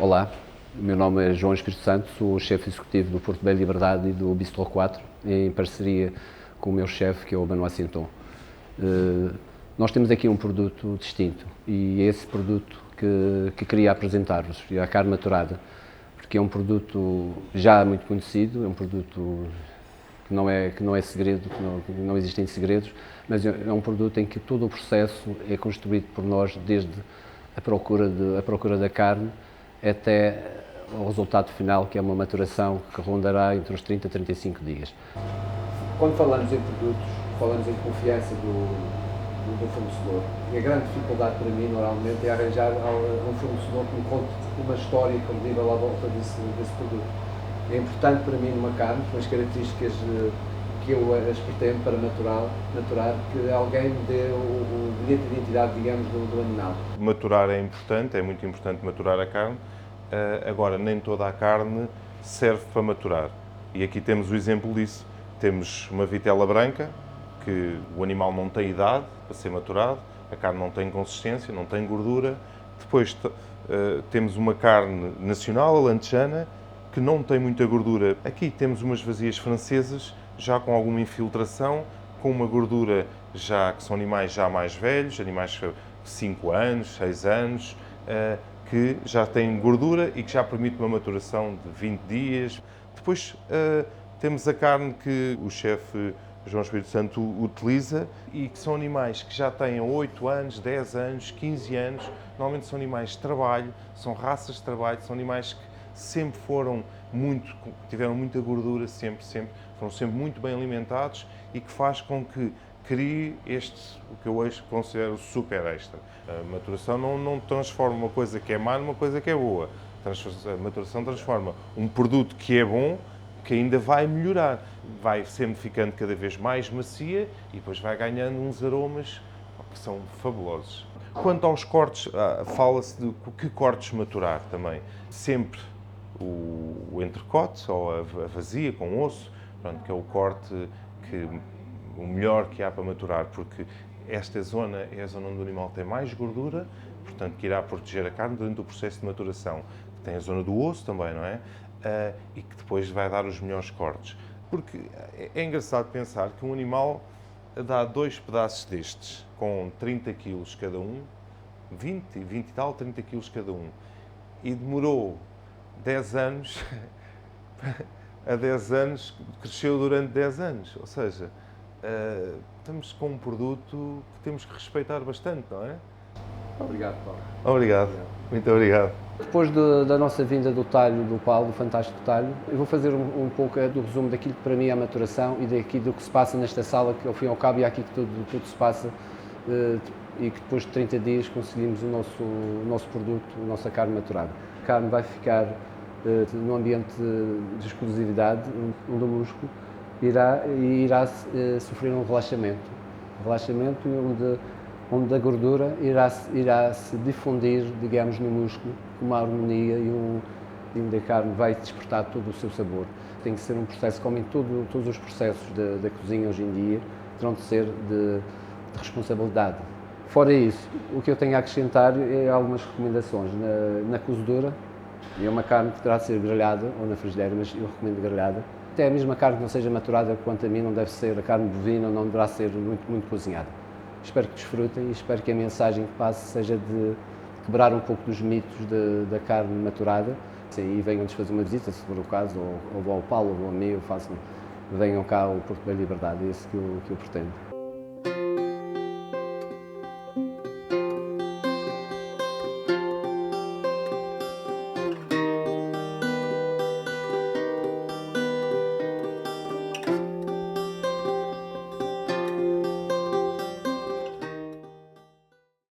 Olá, o meu nome é João Espírito Santo, sou o chefe executivo do Porto Bem Liberdade e do Bistro 4, em parceria com o meu chefe, que é o Benoît Sinton. Nós temos aqui um produto distinto e é esse produto que queria apresentar-vos, a carne maturada, porque é um produto já muito conhecido, é um produto que não é segredo, que não existem segredos, mas é um produto em que todo o processo é construído por nós, desde a procura da carne até ao resultado final, que é uma maturação que rondará entre os 30 e 35 dias. Quando falamos em produtos, falamos em confiança do fornecedor. E a grande dificuldade para mim, normalmente, é arranjar um fornecedor que me conte uma história credível à volta desse produto. É importante para mim, numa carne, com as características que eu as pretendo para maturar, que alguém me dê o bilhete de identidade, digamos, do animal. Maturar é importante, é muito importante maturar a carne. Agora, nem toda a carne serve para maturar. E aqui temos o exemplo disso. Temos uma vitela branca, que o animal não tem idade para ser maturado, a carne não tem consistência, não tem gordura. Depois temos uma carne nacional, alentejana, que não tem muita gordura. Aqui temos umas vazias francesas, já com alguma infiltração, com uma gordura já que são animais já mais velhos, animais de 5 anos, 6 anos, que já têm gordura e que já permite uma maturação de 20 dias. Depois temos a carne que o chefe João Espírito Santo utiliza e que são animais que já têm 8 anos, 10 anos, 15 anos. Normalmente são animais de trabalho, são raças de trabalho, são animais que sempre tiveram muita gordura, foram sempre muito bem alimentados e que faz com que crie o que eu hoje considero super extra. A maturação não transforma uma coisa que é má numa coisa que é boa. A maturação transforma um produto que é bom, que ainda vai melhorar. Vai sempre ficando cada vez mais macia e depois vai ganhando uns aromas que são fabulosos. Quanto aos cortes, fala-se de que cortes maturar também. Sempre o entrecote ou a vazia com osso, pronto, que é o corte o melhor que há para maturar, porque esta zona é a zona onde o animal tem mais gordura, portanto, que irá proteger a carne durante o processo de maturação. Tem a zona do osso também, não é? E que depois vai dar os melhores cortes. Porque é engraçado pensar que um animal dá 2 pedaços destes, com 30 kg cada um, 20 e tal, 30 kg cada um, e demorou 10 anos, a 10 anos, cresceu durante 10 anos, ou seja, estamos com um produto que temos que respeitar bastante, não é? Obrigado, Paulo. Obrigado. Muito obrigado. Depois da nossa vinda do talho do Paulo, do fantástico talho, eu vou fazer um pouco do resumo daquilo que para mim é a maturação e do que se passa nesta sala, que ao fim e ao cabo é aqui que tudo se passa e que depois de 30 dias conseguimos o nosso produto, a nossa carne maturada. A carne vai ficar num ambiente de exclusividade, onde o músculo irá sofrer um relaxamento onde a gordura irá se difundir, digamos, no músculo, com uma harmonia e onde a carne vai despertar todo o seu sabor. Tem que ser um processo, como em todos os processos da cozinha hoje em dia, terão de ser de responsabilidade. Fora isso, o que eu tenho a acrescentar é algumas recomendações. Na cozedura, é uma carne que poderá ser grelhada ou na frigideira, mas eu recomendo grelhada. Até a mesma carne que não seja maturada, quanto a mim, não deve ser a carne bovina, não deverá ser muito cozinhada. Espero que desfrutem e espero que a mensagem que passe seja de quebrar um pouco dos mitos da carne maturada. E venham-nos fazer uma visita, se for o caso, ou ao Paulo, ou a mim, venham cá ao Porto Bem Liberdade, é isso que eu pretendo.